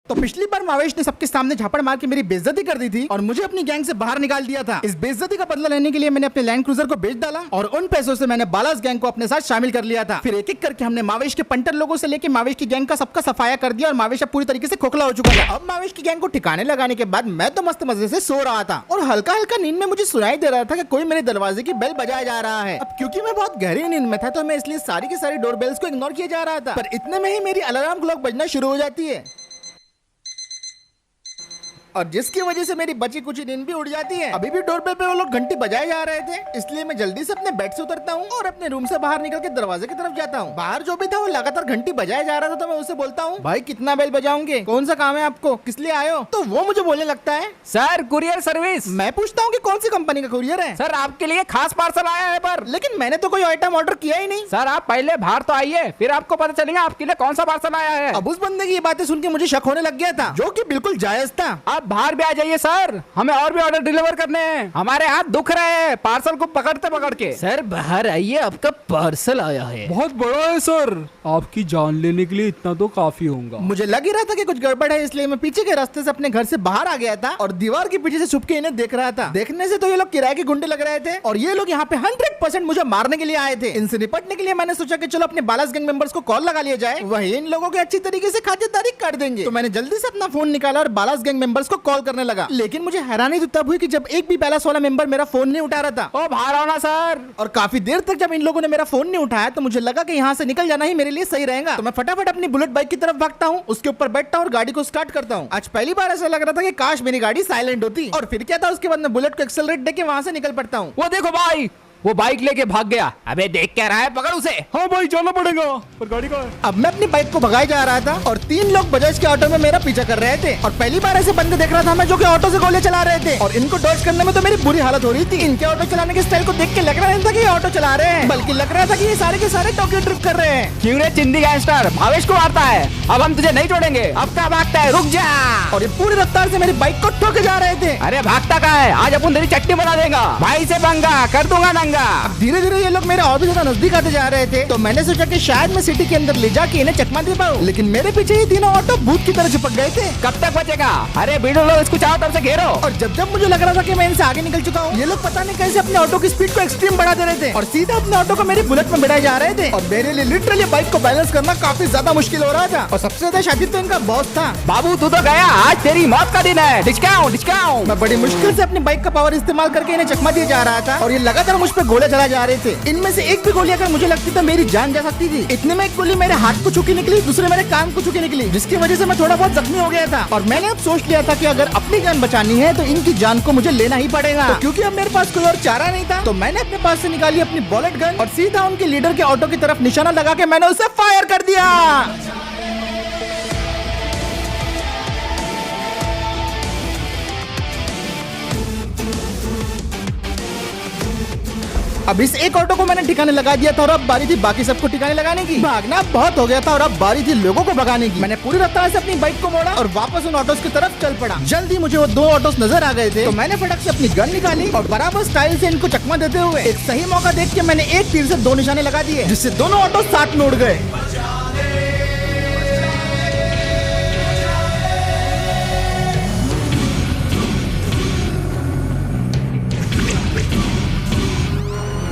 तो पिछली बार मावेश ने सबके सामने झापड़ मार के मेरी बेइज्जती कर दी थी और मुझे अपनी गैंग से बाहर निकाल दिया था। इस बेइज्जती का बदला लेने के लिए मैंने अपने लैंड क्रूजर को बेच डाला और उन पैसों से मैंने बालास गैंग को अपने साथ शामिल कर लिया था। फिर एक एक करके हमने मावेश के पंटर लोगों से लेकर मावेश की गैंग का सबका सफाया कर दिया और मावेश अब पूरी तरीके से खोखला हो चुका था। अब मावेश की गैंग को ठिकाने लगाने के बाद मैं तो मस्त मजे से सो रहा था और हल्का हल्का नींद में मुझे सुनाई दे रहा था कि कोई मेरे दरवाजे की बेल बजाया जा रहा है। अब क्योंकि मैं बहुत गहरी नींद में था तो मैं इसलिए सारी की सारी डोर बेल्स को इग्नोर किया जा रहा था, पर इतने में ही मेरी अलार्म क्लॉक बजना शुरू हो जाती है और जिसकी वजह से मेरी बची कुछ नींद भी उड़ जाती है। अभी भी डोरबेल पे वो लोग घंटी बजाए जा रहे थे, इसलिए मैं जल्दी से अपने बेड से उतरता हूँ और अपने रूम से बाहर निकल के दरवाजे की तरफ जाता हूँ। बाहर जो भी था वो लगातार घंटी बजाया जा रहा था, तो मैं उसे बोलता हूँ, भाई कितना बेल बजाओगे, कौन सा काम है आपको, किस लिए आए हो? तो वो मुझे बोलने लगता है, सर कुरियर सर्विस। मैं पूछता हूँ कि कौन सी कंपनी का कुरियर है? सर आपके लिए खास पार्सल आया है पर। लेकिन मैंने तो कोई आइटम ऑर्डर किया ही नहीं। सर आप पहले बाहर तो आइए, फिर आपको पता चलेगा आपके लिए कौन सा पार्सल आया है। अब उस बंदे की ये बातें सुन के मुझे शक होने लग गया था, जो कि बिल्कुल जायज था। आप बाहर भी आ जाइए सर, हमें और भी ऑर्डर डिलीवर करने हैं, हमारे हाथ दुख रहे हैं पार्सल को पकड़ते पकड़ के। सर बाहर आइए, आपका पार्सल आया है। बहुत बड़ा है सर, आपकी जान लेने के लिए इतना तो काफी होगा। मुझे लग ही रहा था कि कुछ गड़बड़ है, इसलिए मैं पीछे के रास्ते से अपने घर से बाहर आ गया था और दीवार के पीछे से छुप के इन्हें देख रहा था। देखने से तो ये लोग किराए के गुंडे लग रहे थे और ये लोग यहाँ पे 100% मुझे मारने के लिए आए थे। इनसे निपटने के लिए मैंने सोचा कि चलो अपने बालास गैंग मेंबर्स को कॉल लगा लिया जाए, वही इन लोगों के अच्छी तरीके से खातिरदारी कर देंगे। तो मैंने जल्दी से अपना फोन निकाला और बालास गैंग मेंबर्स को कॉल करने लगा। लेकिन मुझे हैरानी तो तब हुई कि जब एक भी बालास वाला मेंबर मेरा फोन नहीं उठा रहा था। ओ बाहर आओ ना सर। और काफी देर तक जब इन लोगों ने मेरा फोन नहीं उठाया तो मुझे लगा कि यहाँ से निकल जाना ही मेरे लिए सही रहेगा। तो मैं फटाफट अपनी बुलेट बाइक की तरफ भागता हूँ, उसके ऊपर बैठता हूँ और गाड़ी को स्टार्ट करता हूँ। आज पहली बार ऐसा लग रहा था कि काश मेरी गाड़ी साइलेंट होती। और फिर क्या था, उसके बाद मैं बुलेट को एक्सेलरेट देके वहाँ से निकल पड़ता हूँ। वो देखो भाई, वो बाइक लेके भाग गया। अबे देख क्या रहा है, पकड़ उसे। हाँ भाई जाना पड़ेगा, पर गाड़ी का है। अब मैं अपनी बाइक को भगाए जा रहा था और 3 लोग बजाज के ऑटो में मेरा पीछा कर रहे थे और पहली बार ऐसे बंदे देख रहा था मैं जो कि ऑटो से गोले चला रहे थे और इनको डॉज करने में तो मेरी बुरी हालत हो रही थी। इनके ऑटो चलाने के स्टाइल को देख के लग रहा नहीं था कि ये ऑटो चला रहे हैं, बल्कि लग रहा था कि ये सारे के सारे टोक्यो ड्रिफ्ट कर रहे हैं। क्यों रे चिंदी गैंगस्टर, भावेश को मारता है, अब हम तुझे नहीं छोड़ेंगे। अब क्या भागता है, रुक जा। और ये पूरी रफ्तार से मेरी बाइक को ठोके जा रहे थे। अरे भागता का है, आज अपन तेरी चट्टी बना देगा, भाई से पंगा कर दूंगा नंगा। धीरे धीरे ये लोग मेरे और भी ज्यादा नजदीक आते जा रहे थे, तो मैंने सोचा कि शायद मैं सिटी के अंदर ले जाके इन्हें चकमा दे पाऊं। लेकिन मेरे पीछे ये तीनों ऑटो भूत की तरह चिपक गए थे। कब तक बचेगा? अरे भीड़ लो, इसको चारों तरफ से घेरो। और जब जब मुझे लग रहा था कि मैं इनसे आगे निकल चुका हूँ, ये लोग पता नहीं कैसे अपने ऑटो की स्पीड को एक्सट्रीम बढ़ा दे रहे थे और सीधा अपने ऑटो को मेरी बुलेट में बिठाए जा रहे थे। और मेरे लिए लिटरली बाइक को बैलेंस करना काफी ज्यादा मुश्किल हो रहा था। और सबसे ज्यादा शातिर तो इनका बॉस था। बाबू तू तो गया, आज तेरी मौत का दिन है। Discount discount. मैं बड़ी मुश्किल से अपनी बाइक का पावर इस्तेमाल करके इन्हें चकमा दिए जा रहा था और ये लगातार मुझ पे गोले चला जा रहे थे। इनमें से एक भी गोली अगर मुझे लगती तो मेरी जान जा सकती थी। इतने में एक गोली मेरे हाथ को छुकी निकली, दूसरे मेरे कान को छुकी निकली, जिसकी वजह से मैं थोड़ा बहुत जख्मी हो गया था। और मैंने अब सोच लिया था कि अगर अपनी जान बचानी है तो इनकी जान को मुझे लेना ही पड़ेगा। तो क्योंकि अब मेरे पास कोई और चारा नहीं था तो मैंने अपने पास से निकाली अपनी बुलेट गन और सीधा उनके लीडर के ऑटो की तरफ निशाना लगा के मैंने उसे फायर कर दिया। अब इस एक ऑटो को मैंने ठिकाने लगा दिया था और अब बारी थी बाकी सबको ठिकाने लगाने की। भागना बहुत हो गया था और अब बारी थी लोगों को भगाने की। मैंने पूरी रफ्तार से अपनी बाइक को मोड़ा और वापस उन ऑटोस की तरफ चल पड़ा। जल्दी मुझे वो 2 ऑटोस नजर आ गए थे, तो मैंने फटक से अपनी गन निकाली और बराबर स्टाइल से इनको चकमा देते हुए एक सही मौका देख के मैंने एक तीर से 2 निशाने लगा दिए, जिससे दोनों ऑटो साथ में उड़ गए।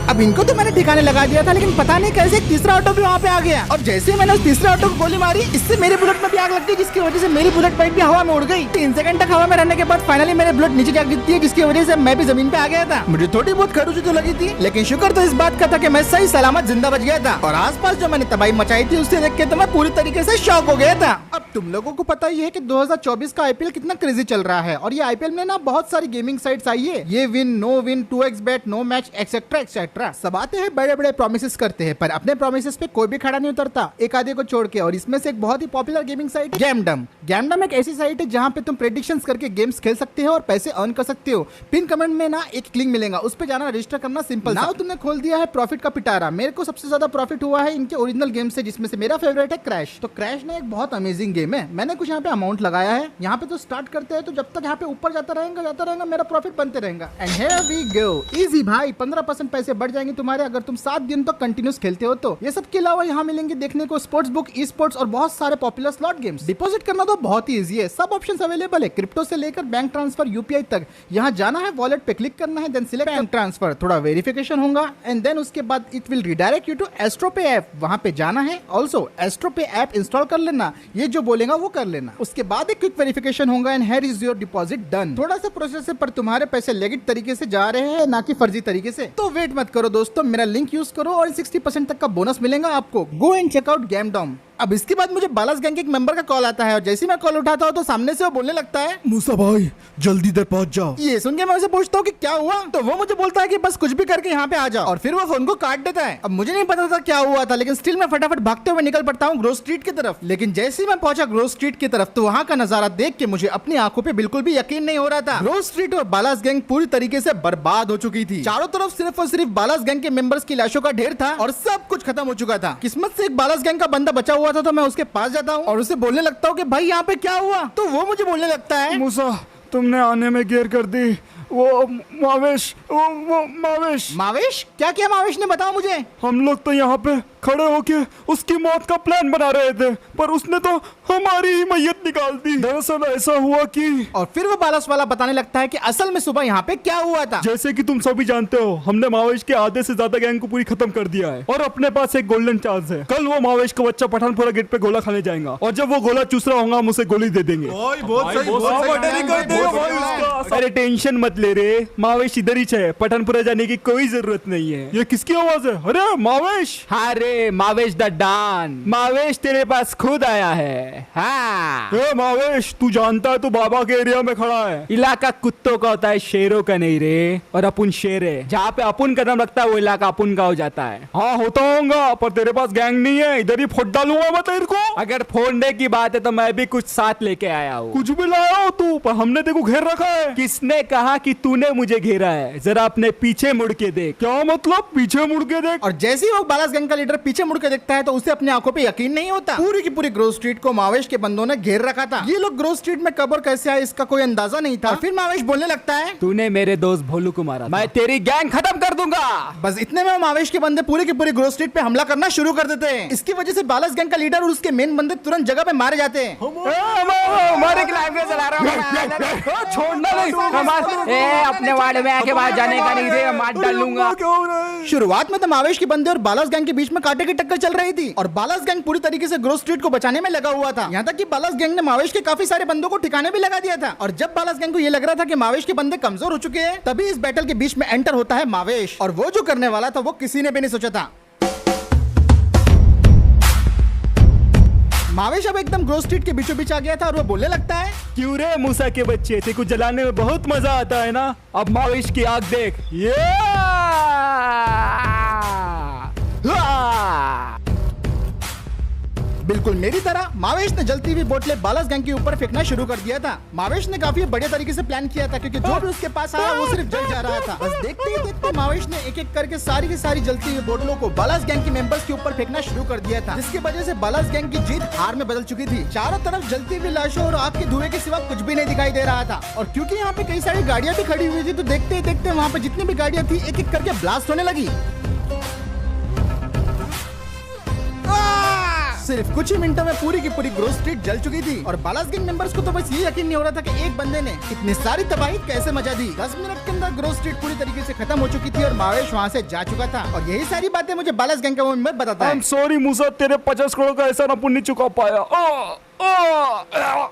अब इनको तो मैंने ठिकाने लगा दिया था, लेकिन पता नहीं कैसे एक तीसरा ऑटो भी वहाँ पे आ गया और जैसे ही मैंने उस तीसरे ऑटो को गोली मारी, इससे मेरी बुलेट में भी आग लग गई, जिसकी वजह से मेरी बुलेट बाइक भी हवा में उड़ गई। 3 सेकंड तक हवा में रहने के बाद फाइनली मेरी बुलेट नीचे जा गिरती है, जिसकी वजह से मैं भी जमीन पे आ गया था। मुझे थोड़ी बहुत खरोंच तो लगी थी, लेकिन शुक्र तो इस बात का था कि मैं सही सलामत जिंदा बच गया था। और आसपास जो मैंने तबाही मचाई थी उससे देख के तो मैं पूरी तरीके से शॉक हो गया था। अब तुम लोगों को पता ही है कि 2024 का आईपीएल कितना क्रेजी चल रहा है और ये आईपीएल में ना बहुत सारी गेमिंग साइट्स आई है। ये win, no win, 2x bet, no match, etcetera etcetera सब आते हैं, बड़े बड़े प्रोमिसेस करते हैं, पर अपने प्रोमिसेस पे कोई भी खड़ा नहीं उतरता एक आधे को छोड़ के। और इसमें से एक बहुत ही पॉपुलर गेमिंग साइट गेमडम। गेमडम एक ऐसी साइट है जहाँ पे तुम प्रेडिक्शंस करके गेम्स खेल सकते हो और पैसे अर्न कर सकते हो। पिन कमेंट में ना एक लिंक मिलेगा, उस पे जाना, रजिस्टर करना, सिंपल। नाउ तुमने खोल दिया है प्रॉफिट का पिटारा। मेरे को सबसे ज्यादा प्रॉफिट हुआ है इनके ओरिजिनल गेम से, जिसमें से मेरा फेवरेट है क्रैश। तो क्रैश ना एक बहुत अमेजिंग गेम गेम है। मैंने कुछ यहाँ पे अमाउंट लगाया है। यहाँ पे तो स्टार्ट करते हैं, तो जब तक यहाँ पे ऊपर जाता रहेगा मेरा प्रॉफिट बनते रहेगा। And here we go, easy भाई, 15% पैसे बढ़ जाएंगे तुम्हारे अगर तुम 7 दिन तक कंटिन्यूस खेलते हो तो। ये सब के अलावा यहाँ मिलेंगे देखने को स्पोर्ट्स बुक, ई स्पोर्ट्स और बहुत सारे पॉपुलर स्लॉट गेम्स। डिपॉजिट करना तो बहुत ही ईजी है, सब ऑप्शन अवेलेबल है, क्रिप्टो से लेकर बैंक ट्रांसफर, यूपीआई तक। यहाँ जाना है, वॉलेट पे क्लिक करना है, देन सिलेक्ट बैंक ट्रांसफर, थोड़ा वेरिफिकेशन होगा एंड देन उसके बाद it will redirect you to AstroPay app. वहां पे जाना है, ऑल्सो एस्ट्रोपे ऐप इंस्टॉल कर लेना, ये जो बोलेगा वो कर लेना। उसके बाद एक क्विक वेरिफिकेशन होगा and here is your deposit done. थोड़ा सा प्रोसेस है पर तुम्हारे पैसे लेगिट तरीके से जा रहे हैं, ना कि फर्जी तरीके से। तो वेट मत करो दोस्तों, मेरा लिंक यूज करो और 60% तक का बोनस मिलेगा आपको। Go and check out Gamdom. अब इसके बाद मुझे बालास गैंग के एक मेंबर का कॉल आता है और जैसे ही मैं कॉल उठाता हूँ तो सामने से वो बोलने लगता है, मूसा भाई जल्दी इधर पहुंच जाओ। ये सुन के मैं उसे पूछता हूँ कि क्या हुआ, तो वो मुझे बोलता है कि बस कुछ भी करके यहाँ पे आ जाओ, और फिर वो फोन को काट देता है। अब मुझे नहीं पता था क्या हुआ था, लेकिन स्टिल मैं फटाफट भागते हुए निकल पड़ता हूँ ग्रोव स्ट्रीट की तरफ। लेकिन जैसे ही मैं पहुंचा ग्रोव स्ट्रीट की तरफ तो वहाँ का नजारा देख के मुझे अपनी आंखों पे बिल्कुल भी यकीन नहीं हो रहा था। ग्रोव स्ट्रीट और बालास गैंग पूरी तरीके से बर्बाद हो चुकी थी। चारों तरफ सिर्फ और सिर्फ बालास गैंग के मेंबर्स की लाशों का ढेर था और सब कुछ खत्म हो चुका था। किस्मत से एक बालास गैंग का बंदा बचा हुआ था, तो मैं उसके पास जाता हूँ और उसे बोलने लगता हूँ कि भाई यहाँ पे क्या हुआ। तो वो मुझे बोलने लगता है, मूसा तुमने आने में देर कर दी। वो मावेश मावेश क्या किया मावेश ने, बताओ मुझे। हम लोग तो यहाँ पे खड़े होके उसकी मौत का प्लान बना रहे थे, पर उसने तो हमारी ही मैयत निकाल दी। दरअसल ऐसा हुआ कि, और फिर वो बालास वाला बताने लगता है कि असल में सुबह यहाँ पे क्या हुआ था। जैसे कि तुम सभी जानते हो, हमने मावेश के आधे से ज्यादा गैंग को पूरी खत्म कर दिया है और अपने पास एक गोल्डन चांस है। कल वो मावेश का बच्चा पठानपुरा गेट पे गोला खाने जाएगा और जब वो गोला चूस रहा होगा हम उसे गोली दे देंगे। अरे टेंशन मत ले रे, मावेश इधर ही है, पठानपुरा जाने की कोई जरूरत नहीं है। ये किसकी आवाज है? अरे मावेश। हाँ रे मावेश द डॉन, मावेश तेरे पास खुद आया है। हाँ मावेश तू जानता है तू बाबा के एरिया में खड़ा है। इलाका कुत्तों का होता है, शेरों का नहीं रे। और अपुन शेर है, जहाँ पे अपुन कदम रखता है वो इलाका अपुन का हो जाता है। हाँ होता होगा, पर तेरे पास गैंग नहीं है, इधर ही फोड़ डालूंगा मैं तेरे को। अगर फोड़ने की बात है तो मैं भी कुछ साथ लेके आया हूँ। कुछ भी लाया हो तू, पर हमने तेरे को घेर रखा है। किसने कहा कि तूने मुझे घेरा है? जरा अपने पीछे मुड़ के देख। क्या मतलब पीछे मुड़ के देख? और जैसे ही वो बालास गैंग का लीडर पीछे मुड़ के देखता है तो उसे अपनी आंखों पे यकीन नहीं होता। पूरी की पूरी ग्रोव स्ट्रीट को मावेश के बंदों ने घेर रखा था। ये लोग ग्रोव स्ट्रीट में कब और कैसे आए इसका कोई अंदाजा नहीं था। और फिर मावेश बोलने लगता है, तूने मेरे दोस्त भोलू को मारा, मैं तेरी गैंग खत्म कर दूंगा। बस इतने में मावेश के बंदे पूरे की पूरी ग्रोव स्ट्रीट पे हमला करना शुरू कर देते हैं। इसकी वजह से बालास गैंग का लीडर और उसके मेन बंदे तुरंत जगह पे मारे जाते हैं। छोड़ना नहीं, अपने वार्ड में आके बाहर जाने का नहीं रे, मार डालूंगा। शुरुआत में तो मावेश के बंदे और बालास गैंग के बीच में कांटे की टक्कर चल रही थी और बालास गैंग पूरी तरीके से ग्रोव स्ट्रीट को बचाने में लगा हुआ था। यहाँ तक कि बालास गैंग ने मावेश के काफी सारे बंदों को ठिकाने भी लगा दिया था। और जब बालास गैंग को ये लग रहा था कि मावेश के बंदे कमजोर हो चुके हैं, तभी इस बैटल के बीच में एंटर होता है मावेश। और वो जो करने वाला था वो किसी ने भी नहीं सोचा था। मावेश अब एकदम ग्रोव स्ट्रीट के बीचों बीच आ गया था और वो बोलने लगता है, क्यों रे मूसा के बच्चे, तेरे को जलाने में बहुत मजा आता है ना? अब मावेश की आग देख। ये बिल्कुल मेरी तरह मावेश ने जलती हुई बोतलें बालास गैंग के ऊपर फेंकना शुरू कर दिया था। मावेश ने काफी बड़े तरीके से प्लान किया था, क्योंकि जो भी उसके पास आया वो सिर्फ जल जा रहा था। बस देखते ही देखते मावेश ने एक एक करके सारी की सारी जलती हुई बोतलों को बालास गैंग के मेंबर्स के ऊपर फेंकना शुरू कर दिया था, जिसकी वजह से बालास गैंग की जीत हार में बदल चुकी थी। चारों तरफ जलती हुई लाशों और आग के धुएं के सिवा कुछ भी नहीं दिखाई दे रहा था। और क्योंकि यहाँ पे कई सारी गाड़ियां भी खड़ी हुई थी, तो देखते ही देखते वहाँ पे जितनी भी गाड़ियां थी एक एक करके ब्लास्ट होने लगी। सिर्फ कुछ ही मिनटों में पूरी की पूरी ग्रोव स्ट्रीट जल चुकी थी और बालास गैंग मेंबर्स को तो बस ये यकीन नहीं हो रहा था कि एक बंदे ने इतनी सारी तबाही कैसे मचा दी। 10 मिनट के अंदर ग्रोव स्ट्रीट पूरी तरीके से खत्म हो चुकी थी और मावेश वहाँ से जा चुका था। और यही सारी बातें मुझे बालास गैंग का वो मेंबर बताता है। सॉरी मूसा, तेरे 50 करोड़ का ऐसा ना नहीं चुका पाया।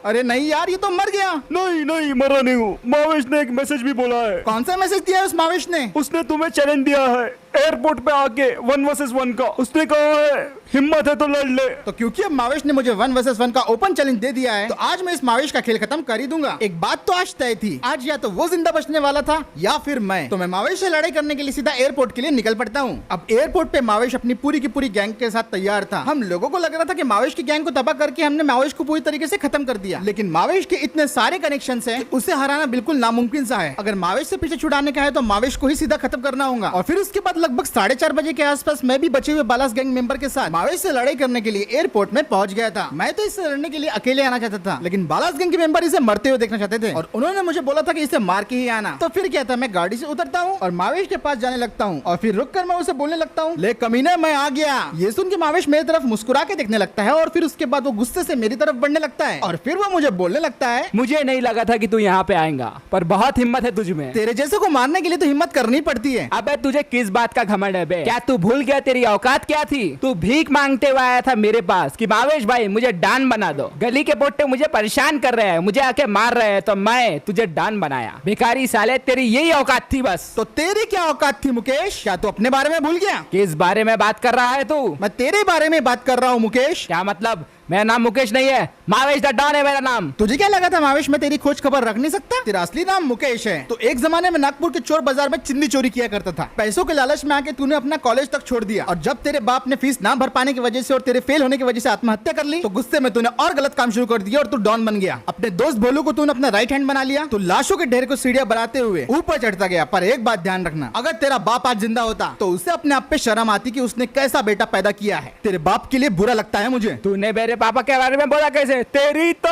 अरे नहीं यार, ये तो मर गया। नहीं मरा नहीं हूँ। मावेश ने एक मैसेज भी बोला है। कौन सा मैसेज दिया है उस मावेश ने? उसने तुम्हें चैलेंज दिया है एयरपोर्ट पे आके 1 वर्सेस 1 का। उसने कहा है हिम्मत है तो लड़ ले। तो क्योंकि अब मावेश ने मुझे 1 वर्सेस 1 का ओपन चैलेंज दे दिया है, तो आज मैं इस मावेश का खेल खत्म कर ही दूंगा। एक बात तो आज तय थी, आज या तो वो जिंदा बचने वाला था या फिर मैं। तो मैं मावेश से लड़ाई करने के लिए सीधा एयरपोर्ट के लिए निकल पड़ता हूँ। अब एयरपोर्ट पे मावेश अपनी पूरी की पूरी गैंग के साथ तैयार था। हम लोगों को लग रहा था कि मावेश की गैंग को तबाह करके हमने मावेश को पूरी तरीके से खत्म कर दिया। लेकिन मावेश के इतने सारे कनेक्शन हैं कि उसे हराना बिल्कुल नामुमकिन सा है। अगर मावेश से पीछे छुड़ाने का है तो मावेश को ही सीधा खत्म करना होगा। और फिर उसके बाद लगभग 4:30 बजे के आसपास मैं भी बचे हुए बालास गैंग मेंबर के साथ मावेश से लड़ाई करने के लिए एयरपोर्ट में पहुंच गया था। मैं तो इससे लड़ने के लिए अकेले आना चाहता था, लेकिन बालास गैंग के मेंबर इसे मरते हुए देखना चाहते थे और उन्होंने मुझे बोला था कि इसे मार के ही आना। तो फिर क्या था, मैं गाड़ी से उतरता हूँ और मावेश के पास जाने लगता हूँ और फिर रुककर मैं उसे बोलने लगता हूँ, ले कमीने मैं आ गया। ये सुन के मावेश मेरी तरफ मुस्कुरा के देखने लगता है और फिर उसके बाद वो गुस्से से मेरी तरफ बढ़ने लगता है और फिर वो मुझे बोलने लगता है, मुझे नहीं लगा था कि तू यहाँ पे आएगा, पर बहुत हिम्मत है तुझ में। तेरे जैसे को मारने के लिए तो हिम्मत करनी पड़ती है। अबे तुझे किस बात का घमंड है बे? क्या तू भूल गया तेरी औकात क्या थी? तू भीख मांगते हुए आया था मेरे पास कि मावेश भाई मुझे डॉन बना दो, गली के पोट्टे मुझे परेशान कर रहे हैं, मुझे आके मार रहे हैं, तो मैं तुझे डॉन बनाया। भिखारी साले, तेरी यही औकात थी बस। तो तेरी क्या औकात थी मुकेश? क्या तू अपने बारे में भूल गया? किस बारे में बात कर रहा है तू? मैं तेरे बारे में बात कर रहा हूँ मुकेश। क्या मतलब? मेरा नाम मुकेश नहीं है, मावेश द डॉन है मेरा नाम। तुझे क्या लगा था मावेश मैं तेरी खोज खबर रख नहीं सकता? तेरा असली नाम मुकेश है। तो एक जमाने में नागपुर के चोर बाजार में चिन्नी चोरी किया करता था। पैसों के लालच में आके तूने अपना कॉलेज तक छोड़ दिया और जब तेरे बाप ने फीस ना भर पाने की वजह से और तेरे फेल होने की वजह से आत्महत्या कर ली, तो गुस्से में तूने और गलत काम शुरू कर दिया और तू डॉन बन गया। अपने दोस्त भोलू को तूने अपना राइट हैंड बना लिया। तो लाशों के ढेर को सीढ़ियां बनाते हुए ऊपर चढ़ता गया। पर एक बात ध्यान रखना, अगर तेरा बाप आज जिंदा होता तो उसे अपने आप पे शर्म आती कि उसने कैसा बेटा पैदा किया है। तेरे बाप के लिए बुरा लगता है मुझे। तूने मेरे पापा के बारे में बोला कैसे? तेरी तो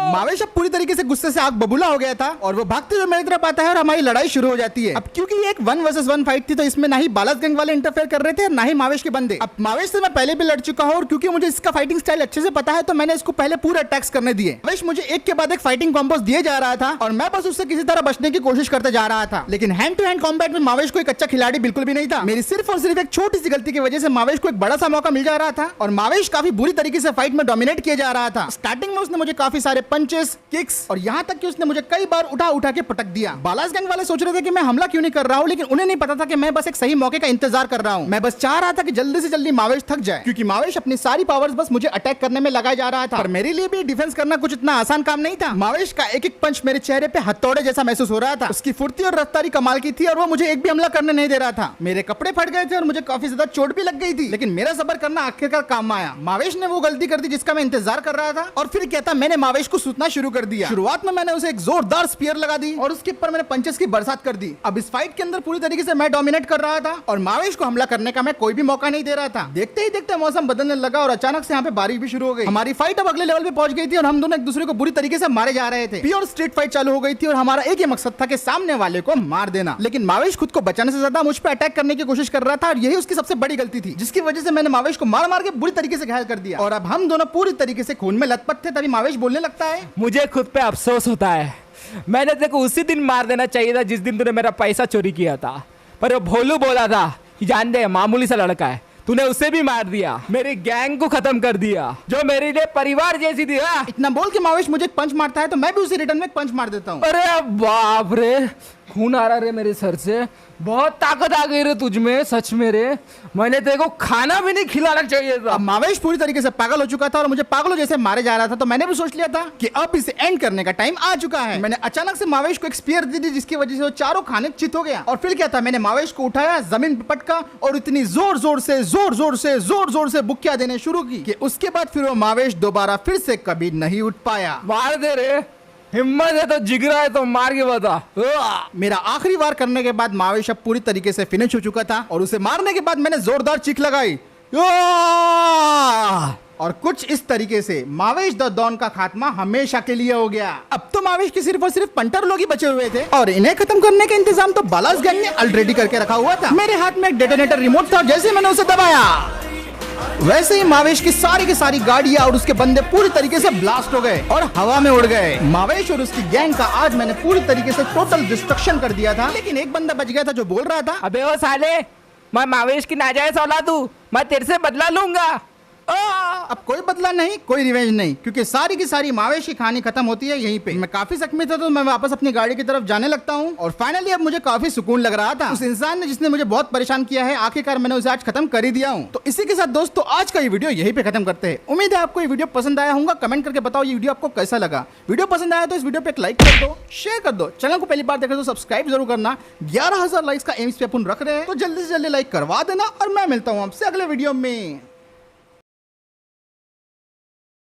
मावेश अब पूरी तरीके से गुस्से से आग बबूला हो गया था और वो भागते हुए मेरी तरफ आता है और हमारी लड़ाई शुरू हो जाती है। अब क्योंकि ये एक 1 वर्सेस 1 फाइट थी तो इसमें ना ही बालास गैंग वाले इंटरफेयर कर रहे थे ना ही मावेश के बंदे। अब मावेश से मैं पहले भी लड़ चुका हूँ और क्योंकि मुझे इसका फाइटिंग स्टाइल अच्छे से पता है तो मैंने इसको पहले पूरे अटैक्स करने दिए। मावेश मुझे एक के बाद एक फाइटिंग कॉम्बोस दिए जा रहा था और मैं बस उससे किसी तरह बचने की कोशिश करते जा रहा था। लेकिन हैंड टू हैंड कॉम्बैट में मावेश को एक अच्छा खिलाड़ी बिल्कुल भी नहीं था। मेरी सिर्फ और सिर्फ एक छोटी सी गलती की वजह से मावेश को एक बड़ा सा मौका मिल जा रहा था और मावेश काफी बुरी तरीके से फाइट में डोमिनेट किया जा रहा था। स्टार्टिंग में उसने मुझे काफी सारे पंचेस, किक्स और यहाँ तक कि उसने मुझे कई बार उठा के पटक दिया। बालास गैंग वाले सोच रहे थे कि मैं हमला क्यों नहीं कर रहा हूँ, लेकिन उन्हें नहीं पता था कि मैं बस एक सही मौके का इंतजार कर रहा हूँ। मैं बस चाह रहा था कि जल्दी से जल्दी मावेश थक जाए क्योंकि मावेश अपनी सारी पावर्स बस मुझे अटैक करने में लगाया जा रहा था। पर मेरे लिए भी डिफेंस करना कुछ इतना आसान काम नहीं था। मावेश का एक एक पंच मेरे चेहरे पे हथौड़े जैसा महसूस हो रहा था। उसकी फुर्ती और रफ्तारी कमाल की थी और वो मुझे एक भी हमला करने नहीं दे रहा था। मेरे कपड़े फट गए थे और मुझे काफी ज्यादा चोट भी लग गई थी, लेकिन मेरा सब्र करना आखिरकार काम आया। मावेश ने वो गलती कर दी जिसका मैं इंतजार कर रहा था और फिर क्या था, मैंने मावेश को सूतना शुरू कर दिया। शुरुआत में मैंने उसे एक जोरदार स्पीयर लगा दी और उसके ऊपर मैंने पंचेस की बरसात कर दी। अब इस फाइट के अंदर पूरी तरीके से मैं डोमिनेट कर रहा था और मावेश को हमला करने का मैं कोई भी मौका नहीं दे रहा था। देखते ही देखते मौसम बदलने लगा और अचानक से यहाँ पे बारिश भी शुरू हो गई। हमारी फाइट अब अगले लेवल पे पहुंच गई थी और हम दोनों एक दूसरे को बुरी तरीके से मारे जा रहे थे। प्योर स्ट्रीट फाइट चालू हो गई थी और हमारा एक ही मकसद था कि सामने वाले को मार देना। लेकिन मावेश खुद को बचाने से ज्यादा मुझ पर अटैक करने की कोशिश कर रहा था और यही उसकी सबसे बड़ी गलती थी, जिसकी वजह से मैंने मावेश को मार मार के बुरी तरीके से घायल कर दिया। और अब हम दोनों पूरी तरीके से खून में लथपथ थे। तभी मावेश बोलने लगता है, मुझे खुद पे अफसोस होता है, मैंने तेरे को उसी दिन मार देना चाहिए था जिस दिन तूने मेरा पैसा चोरी किया था। पर वो भोलू बोला था कि जान दे मामूली सा लड़का है, तूने उसे भी मार दिया, मेरी गैंग को खत्म कर दिया जो मेरे लिए परिवार जैसी थी। इतना बोल के मावेश मुझे एक पंच मारता है तो मैं भी उसे रिटर्न में एक पंच मार देता हूँ। अरे बाप रे, खून आ रहा रे मेरे सर से, बहुत ताकत आ गई रे तुझ में सच में रे। मैंने तेरे को खाना भी नहीं खिलाना चाहिए था। अब मावेश पूरी तरीके से पागल हो चुका था और मुझे पागलों जैसे मारे जा रहा था, तो मैंने भी सोच लिया था कि अब इसे एंड करने का टाइम आ चुका है। मैंने अचानक से मावेश को एक स्पीयर दे दी जिसकी वजह से वो चारों खाने चित हो गया। और फिर क्या था, मैंने मावेश को उठाया, जमीन पर पटका और इतनी जोर जोर से बुक्कियां देने शुरू की कि उसके बाद फिर वो मावेश दोबारा फिर से कभी नहीं उठ पाया। मार दे रे, हिम्मत है तो जिगरा है तो मार के बता। मेरा आखिरी वार करने के बाद मावेश अब पूरी तरीके से फिनिश हो चुका था और उसे मारने के बाद मैंने जोरदार चीख लगाई और कुछ इस तरीके से मावेश द डॉन का खात्मा हमेशा के लिए हो गया। अब तो मावेश के सिर्फ और सिर्फ पंटर लोग ही बचे हुए थे और इन्हें खत्म करने का इंतजाम तो बालास गैंग ने ऑलरेडी करके रखा हुआ था। मेरे हाथ में एक डेटोनेटर रिमोट था, जैसे मैंने उसे दबाया वैसे ही मावेश की सारी गाड़ियां और उसके बंदे पूरी तरीके से ब्लास्ट हो गए और हवा में उड़ गए। मावेश और उसकी गैंग का आज मैंने पूरी तरीके से टोटल डिस्ट्रक्शन कर दिया था, लेकिन एक बंदा बच गया था जो बोल रहा था, अबे वो साले, मैं मावेश की नाजायज औलाद हूं, मैं तेरे से बदला लूंगा। अब कोई बदला नहीं, कोई रिवेंज नहीं, क्योंकि सारी की सारी मावेश की कहानी खत्म होती है यहीं पे। मैं काफी जख्मी था तो मैं वापस अपनी गाड़ी की तरफ जाने लगता हूँ और फाइनली अब मुझे काफी सुकून लग रहा था। उस इंसान ने जिसने मुझे बहुत परेशान किया है, आखिरकार मैंने उसे आज खत्म कर ही दिया हूँ। तो इसी के साथ दोस्तों आज का ये वीडियो यहीं पे खत्म करते हैं। उम्मीद है आपको ये वीडियो पसंद आया होगा। कमेंट करके बताओ ये वीडियो आपको कैसा लगा। वीडियो पसंद आया तो इस वीडियो पे एक लाइक कर दो, शेयर कर दो, चैनल को पहली बार देख रहे हो तो सब्सक्राइब जरूर करना। 11,000 लाइक्स का एम्स पे अपन रख रहे हैं तो जल्दी से जल्दी लाइक करवा देना और मैं मिलता हूँ आपसे अगले वीडियो में।